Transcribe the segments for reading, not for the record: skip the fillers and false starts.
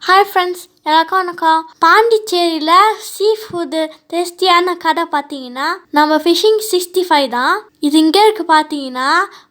Hi friends, எல்லாருக்கும் வணக்கம். பாண்டிச்சேரியில் சீ ஃபுட்டு டேஸ்டியான கடை பார்த்தீங்கன்னா நம்ம ஃபிஷ்ஷிங் 65 தான். இது இங்கே இருக்குது. பார்த்தீங்கன்னா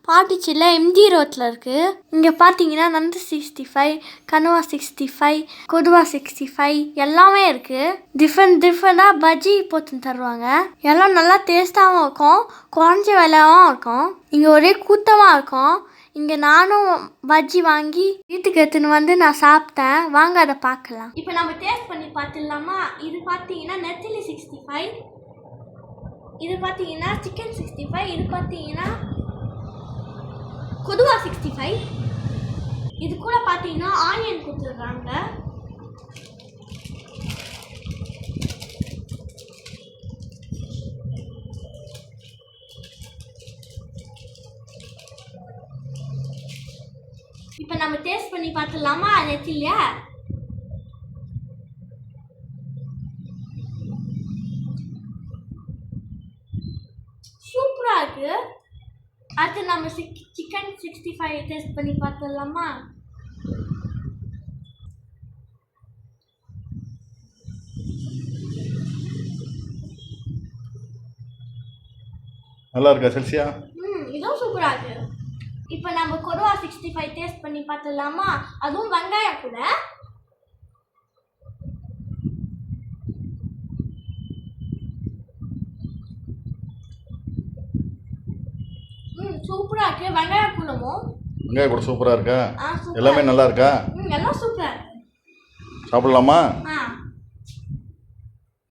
பாண்டிச்சேரியில் எம்ஜி ரோட்டில் இருக்குது. இங்கே பார்த்தீங்கன்னா நண்டு 65, கனுவா 65, கொடுவா 65 எல்லாமே இருக்குது. டிஃப்ரெண்ட்டாக பஜ்ஜி போட்டு தருவாங்க. எல்லாம் நல்லா டேஸ்ட்டாகவும் இருக்கும், குறைஞ்ச விலையாகவும் இருக்கும். இங்கே ஒரே கூட்டமாக இருக்கும். இங்கே நானும் பஜ்ஜி வாங்கி வீட்டுக்கு எடுத்துன்னு வந்து நான் சாப்பிட்டேன். வாங்க அதை பார்க்கலாம். இப்போ நம்ம டேஸ்ட் பண்ணி பார்த்துடலாமா? இது பார்த்தீங்கன்னா நெத்திலி 65, இது பார்த்தீங்கன்னா சிக்கன் 65, இது பார்த்தீங்கன்னா கொடுவா 65, இது கூட பார்த்தீங்கன்னா ஆனியன் கொடுத்துருக்காங்க. இப்போ நம்ம டேஸ்ட் பண்ணி பார்த்துடலாமா நெத்திலியா? சூப்பராக இருக்குது. அடுத்து நம்ம சிக்கன் 65 டேஸ்ட் பண்ணி பார்த்துடலாமா? நல்லா இருக்கா செல்சியா? இதுவும் சூப்பராக இருக்குது. இப்போ நம்ம கொடுவா 65 டேஸ்ட் பண்ணி பார்த்துடலாமா? அதுவும் வெங்காயம் கூட. சூப்பராக இருக்குது. வெங்காயம் கூட சூப்பராக இருக்கா? எல்லாமே நல்லா இருக்கா? எல்லாம் சூப்பராக இருக்கு. சாப்பிடலாமா?